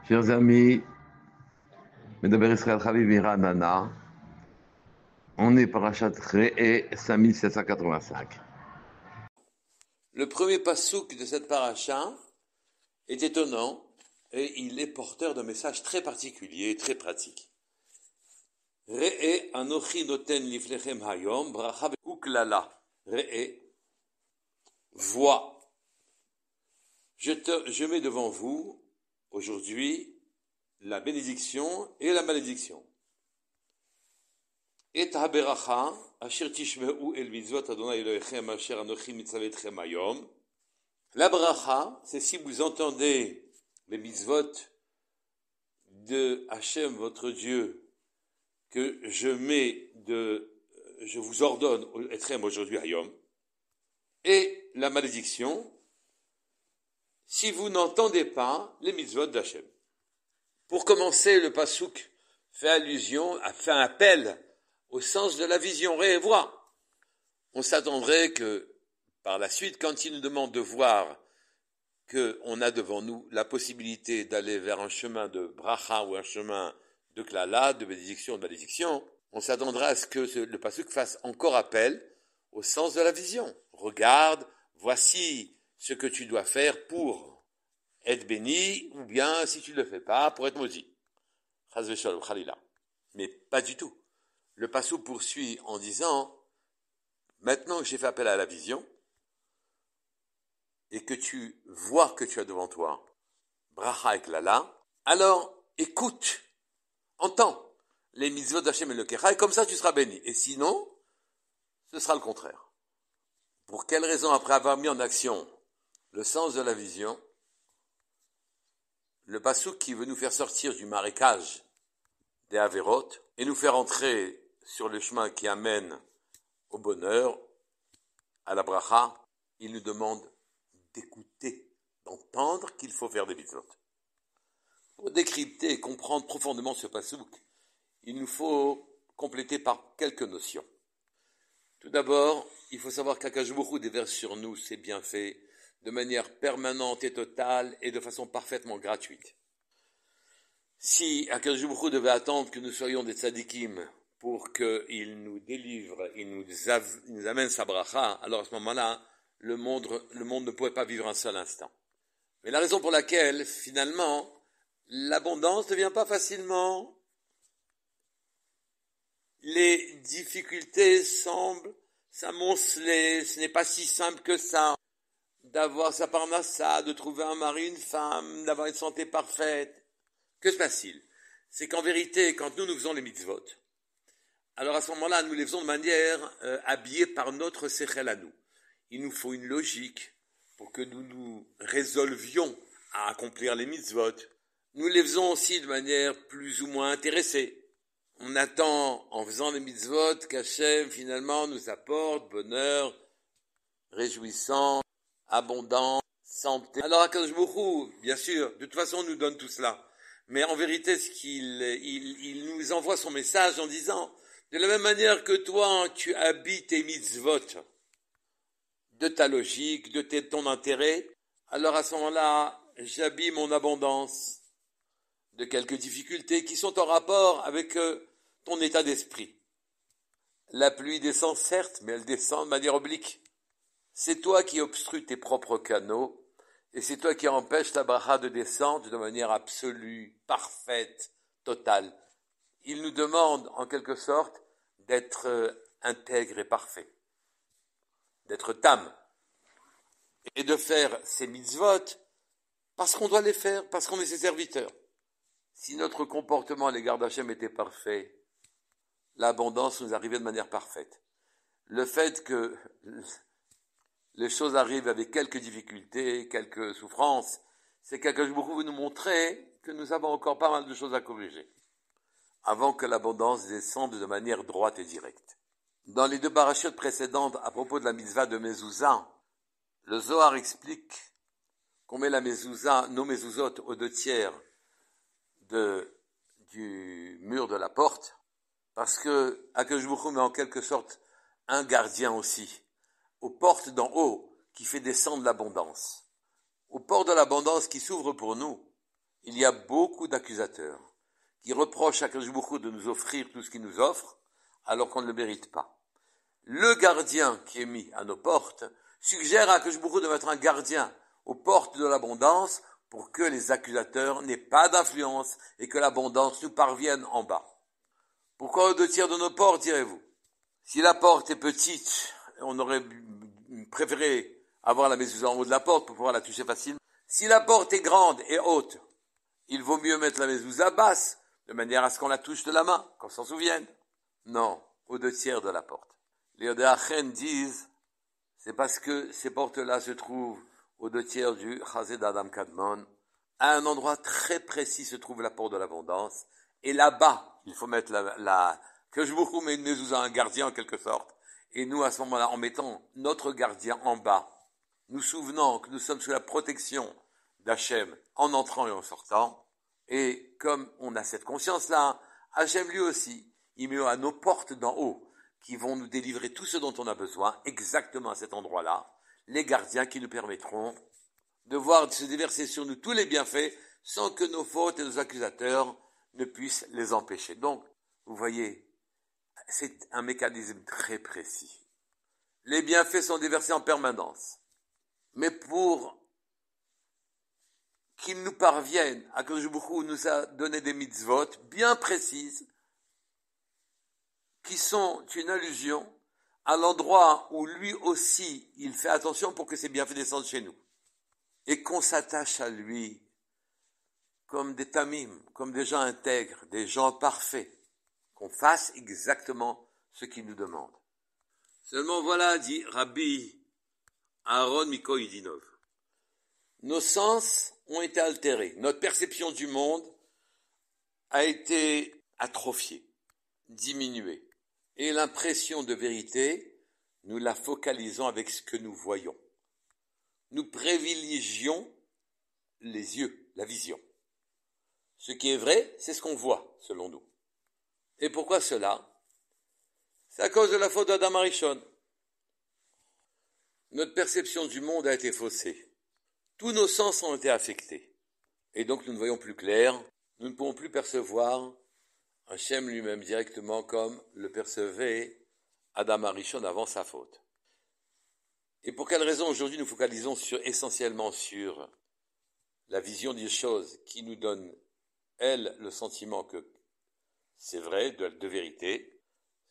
Chers amis, Medaber Israël Chaviv Nana, on est parachat Re'eh 5785. Le premier pasouk de cette paracha est étonnant et il est porteur d'un message très particulier et très pratique. Re'eh anochi noten liflechem hayom bracha uklala. Re'eh, vois. Je mets devant vous aujourd'hui la bénédiction et la malédiction. Et haberacha asher tishmeu el mitzvot Adonai Elohechem asher anochi mitzavetchem hayom. La bracha, c'est si vous entendez les mitzvot de Hachem, votre Dieu, que je vous ordonne, Etrem aujourd'hui, Hayom, et la malédiction, si vous n'entendez pas les mitzvot d'Hachem. Pour commencer, le pasouk fait un appel au sens de la vision, ré et voix. On s'attendrait que, par la suite, quand il nous demande de voir qu'on a devant nous la possibilité d'aller vers un chemin de bracha ou un chemin de klala, de bénédiction, on s'attendra à ce que le pasuk fasse encore appel au sens de la vision. Regarde, voici ce que tu dois faire pour être béni, ou bien, si tu ne le fais pas, pour être maudit. Chaz v'shalom, chalila. Mais pas du tout. Le pasuk poursuit en disant, maintenant que j'ai fait appel à la vision, et que tu vois que tu as devant toi bracha et klala, alors écoute, entends les mitzvot d'Hachem et le Kecha, et comme ça tu seras béni. Et sinon, ce sera le contraire. Pour quelle raison, après avoir mis en action le sens de la vision, le pasouk qui veut nous faire sortir du marécage des Averot et nous faire entrer sur le chemin qui amène au bonheur, à la bracha, il nous demande d'écouter, d'entendre qu'il faut faire des mitzvot. Pour décrypter et comprendre profondément ce pasouk, il nous faut compléter par quelques notions. Tout d'abord, il faut savoir qu'Akadosh Baruch Hu déverse sur nous ses bienfaits de manière permanente et totale et de façon parfaitement gratuite. Si Akadosh Baruch Hu devait attendre que nous soyons des tzadikim pour qu'il nous délivre, il nous amène sa bracha, alors à ce moment-là, le monde ne pourrait pas vivre un seul instant. Mais la raison pour laquelle, finalement, l'abondance ne vient pas facilement. Les difficultés semblent s'amonceler, ce n'est pas si simple que ça, d'avoir sa parnassa, de trouver un mari, une femme, d'avoir une santé parfaite. Que se passe-t-il? C'est qu'en vérité, quand nous faisons les mitzvot, alors à ce moment-là, nous les faisons de manière habillée par notre sechel à nous. Il nous faut une logique pour que nous nous résolvions à accomplir les mitzvot. Nous les faisons aussi de manière plus ou moins intéressée. On attend, en faisant les mitzvot, qu'Hachem, finalement, nous apporte bonheur, réjouissance, abondance, santé. Alors, Akadosh Baruch Hu, bien sûr, de toute façon, nous donne tout cela. Mais en vérité, il nous envoie son message en disant, de la même manière que toi, tu habilles tes mitzvot de ta logique, de ton intérêt, alors à ce moment-là, j'habille mon abondance de quelques difficultés qui sont en rapport avec ton état d'esprit. La pluie descend certes, mais elle descend de manière oblique. C'est toi qui obstrues tes propres canaux, et c'est toi qui empêches la bracha de descendre de manière absolue, parfaite, totale. Il nous demande, en quelque sorte, d'être intègre et parfait, d'être tam, et de faire ces mitzvot parce qu'on doit les faire, parce qu'on est ses serviteurs. Si notre comportement à l'égard d'Hachem était parfait, l'abondance nous arrivait de manière parfaite. Le fait que les choses arrivent avec quelques difficultés, quelques souffrances, c'est qu'Akadosh Baruch Hu veut nous montrer que nous avons encore pas mal de choses à corriger, avant que l'abondance descende de manière droite et directe. Dans les deux parachutes précédentes, à propos de la mitzvah de Mezouza, le Zohar explique qu'on met la mezouza, nos mezuzot aux 2/3 du mur de la porte, parce que Akadosh Baruch Hu met en quelque sorte un gardien aussi, aux portes d'en haut, qui fait descendre l'abondance. Aux portes de l'abondance qui s'ouvrent pour nous, il y a beaucoup d'accusateurs qui reprochent à Akadosh Baruch Hu de nous offrir tout ce qu'il nous offre, alors qu'on ne le mérite pas. Le gardien qui est mis à nos portes suggère à Akadosh Baruch Hu de mettre un gardien aux portes de l'abondance pour que les accusateurs n'aient pas d'influence et que l'abondance nous parvienne en bas. Pourquoi aux 2/3 de nos portes, direz-vous? Si la porte est petite, on aurait préféré avoir la mezouza en haut de la porte pour pouvoir la toucher facilement. Si la porte est grande et haute, il vaut mieux mettre la mezouza basse, de manière à ce qu'on la touche de la main, qu'on s'en souvienne. Non, aux 2/3 de la porte. Les Odéachen disent, c'est parce que ces portes-là se trouvent aux 2/3 du Chazé d'Adam Kadmon. À un endroit très précis se trouve la porte de l'abondance. Et là-bas, il faut mettre que je vous mets une mezouza, un gardien en quelque sorte. Et nous, à ce moment-là, en mettant notre gardien en bas, nous souvenant que nous sommes sous la protection d'Hachem en entrant et en sortant, et comme on a cette conscience-là, Hachem lui aussi, il met à nos portes d'en haut, qui vont nous délivrer tout ce dont on a besoin, exactement à cet endroit-là, les gardiens qui nous permettront de voir se déverser sur nous tous les bienfaits, sans que nos fautes et nos accusateurs ne puissent les empêcher. Donc, vous voyez, c'est un mécanisme très précis. Les bienfaits sont déversés en permanence. Mais pour qu'ils nous parviennent, Akadosh Baruch Hu nous a donné des mitzvot bien précises, qui sont une allusion à l'endroit où lui aussi, il fait attention pour que ces bienfaits descendent chez nous. Et qu'on s'attache à lui comme des tamim, comme des gens intègres, des gens parfaits, qu'on fasse exactement ce qu'il nous demande. Seulement voilà, dit Rabbi Aaron Mikoïdinov, nos sens ont été altérés, notre perception du monde a été atrophiée, diminuée, et l'impression de vérité, nous la focalisons avec ce que nous voyons. Nous privilégions les yeux, la vision. Ce qui est vrai, c'est ce qu'on voit, selon nous. Et pourquoi cela? C'est à cause de la faute d'Adam Arishon. Notre perception du monde a été faussée. Tous nos sens ont été affectés. Et donc nous ne voyons plus clair, nous ne pouvons plus percevoir Hachem lui-même directement comme le percevait Adam Arishon avant sa faute. Et pour quelle raison aujourd'hui nous focalisons essentiellement sur la vision des choses qui nous donne, elle, le sentiment que c'est vrai, de vérité,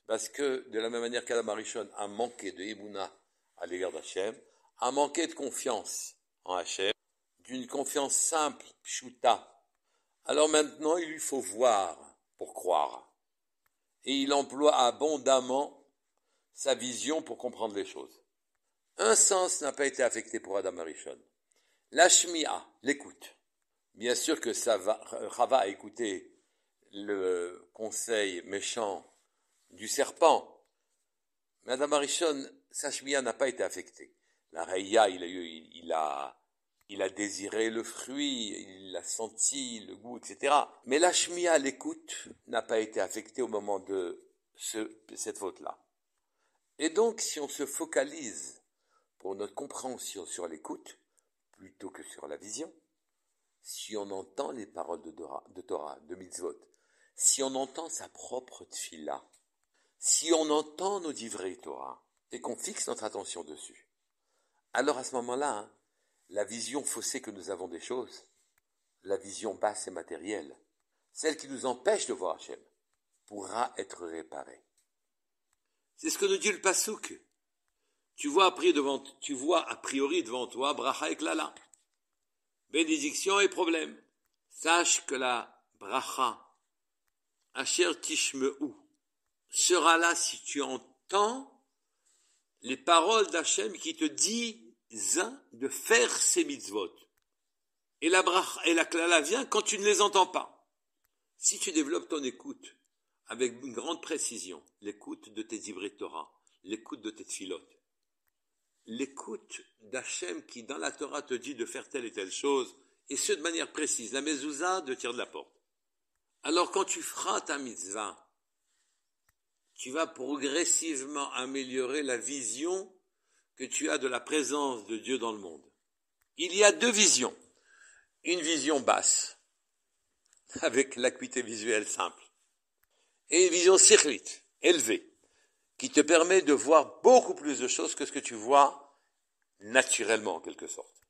parce que de la même manière qu'Adam Arishon a manqué de Emouna à l'égard d'Hachem, a manqué de confiance en Hachem, d'une confiance simple, pshuta. Alors maintenant, il lui faut voir pour croire. Et il emploie abondamment sa vision pour comprendre les choses. Un sens n'a pas été affecté pour Adam Arishon. La shmi'a, l'écoute. Bien sûr que Chava a écouté le conseil méchant du serpent, mais Adam Arishon, sa shmi'a n'a pas été affectée. La reya, il a désiré le fruit, il a senti le goût, etc. Mais la shmi'a, l'écoute, n'a pas été affectée au moment de cette faute-là. Et donc, si on se focalise pour notre compréhension sur l'écoute, plutôt que sur la vision, si on entend les paroles de Torah, de mitzvot, si on entend sa propre tfila, si on entend nos divrei Torah, et qu'on fixe notre attention dessus, alors à ce moment-là, la vision faussée que nous avons des choses, la vision basse et matérielle, celle qui nous empêche de voir Hachem, pourra être réparée. C'est ce que nous dit le Passouk. Tu vois a priori devant toi bracha et klala, bénédiction et problème. Sache que la bracha, asher tishmeu, sera là si tu entends les paroles d'Hachem qui te disent de faire ces mitzvot. Et la bracha et la klala vient quand tu ne les entends pas. Si tu développes ton écoute avec une grande précision, l'écoute de tes divrei Torah, l'écoute de tes tfilot, l'écoute d'Hachem qui dans la Torah te dit de faire telle et telle chose, et ce de manière précise, la mezouza de tiers de la porte. Alors quand tu feras ta mitzvah, tu vas progressivement améliorer la vision que tu as de la présence de Dieu dans le monde. Il y a deux visions. Une vision basse, avec l'acuité visuelle simple. Et une vision circlite, élevée, qui te permet de voir beaucoup plus de choses que ce que tu vois naturellement, en quelque sorte.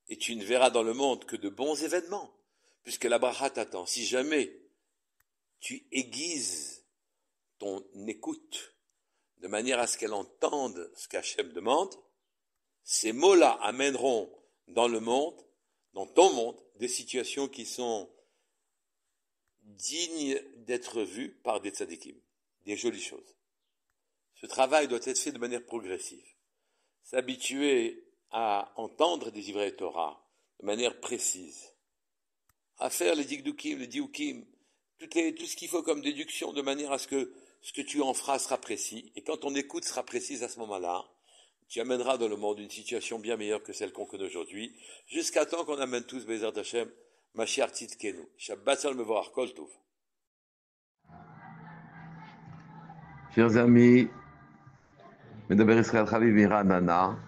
Et tu ne verras dans le monde que de bons événements, puisque la bracha t'attend. Si jamais tu aiguises ton écoute de manière à ce qu'elle entende ce qu'Hachem demande, ces mots-là amèneront dans le monde, dans ton monde, des situations qui sont dignes d'être vues par des tzadikim, des jolies choses. Ce travail doit être fait de manière progressive. S'habituer à entendre des ivrei Torah de manière précise, à faire les dikdukim, les diukim, tout ce qu'il faut comme déduction de manière à ce que ce que tu en feras sera précis, et quand ton écoute sera précise à ce moment-là, tu amèneras dans le monde une situation bien meilleure que celle qu'on connaît aujourd'hui, jusqu'à temps qu'on amène tous Bezrat Hashem, Mashiach Tzidkenu. Shabbat Shalom Mevorach Kol Tov. Chers amis, Medaber Israël Chaviv Miranana,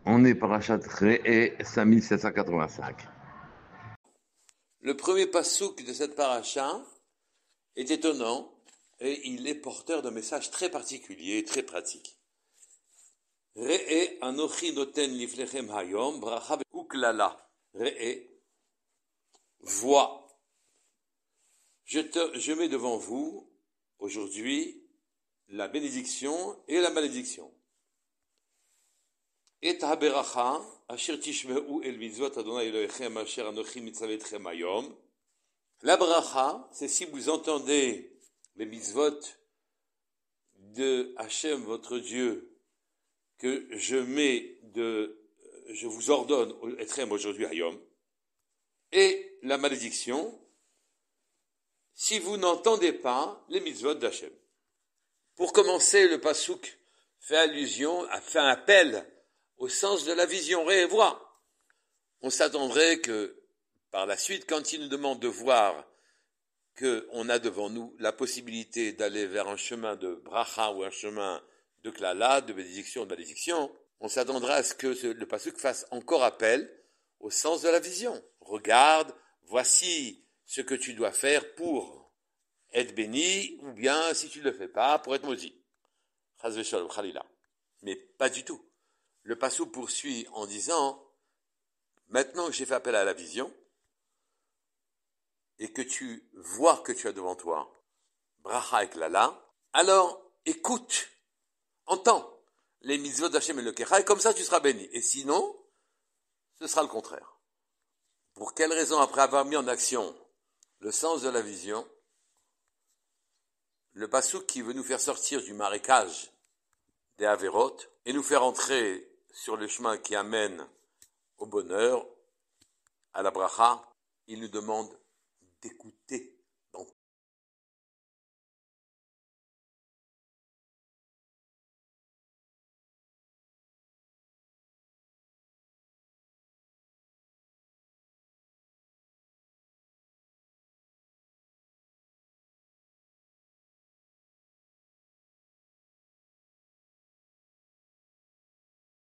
on est parachat Re'eh 5785. Le premier passouk de cette paracha est étonnant et il est porteur d'un message très particulier et très pratique. Re'eh anochi noten liflechem hayom bracha uklala. Re'eh, vois. Je mets devant vous aujourd'hui la bénédiction et la malédiction. Et haberacha asher tishmeu el mitzvot Adonai Elohechem asher anochi mitzavetchem hayom. La bracha, c'est si vous entendez les mitzvot de Hachem, votre Dieu, que je vous ordonne, Etrem aujourd'hui, Hayom, et la malédiction, si vous n'entendez pas les mitzvot d'Hachem. Pour commencer, le pasouk fait un appel au sens de la vision, vois. On s'attendrait que, par la suite, quand il nous demande de voir qu'on a devant nous la possibilité d'aller vers un chemin de bracha ou un chemin de klala, de bénédiction, de malédiction, on s'attendra à ce que le pasuk fasse encore appel au sens de la vision. Regarde, voici ce que tu dois faire pour être béni, ou bien, si tu ne le fais pas, pour être maudit. Chas v'shalom, chalila. Mais pas du tout. Le pasuk poursuit en disant, maintenant que j'ai fait appel à la vision, et que tu vois que tu as devant toi bracha et klala, alors écoute, entends les mitzvot d'Hachem et le Kecha, et comme ça tu seras béni. Et sinon, ce sera le contraire. Pour quelle raison, après avoir mis en action le sens de la vision, le pasouk qui veut nous faire sortir du marécage des Averot et nous faire entrer sur le chemin qui amène au bonheur, à la bracha, il nous demande d'écouter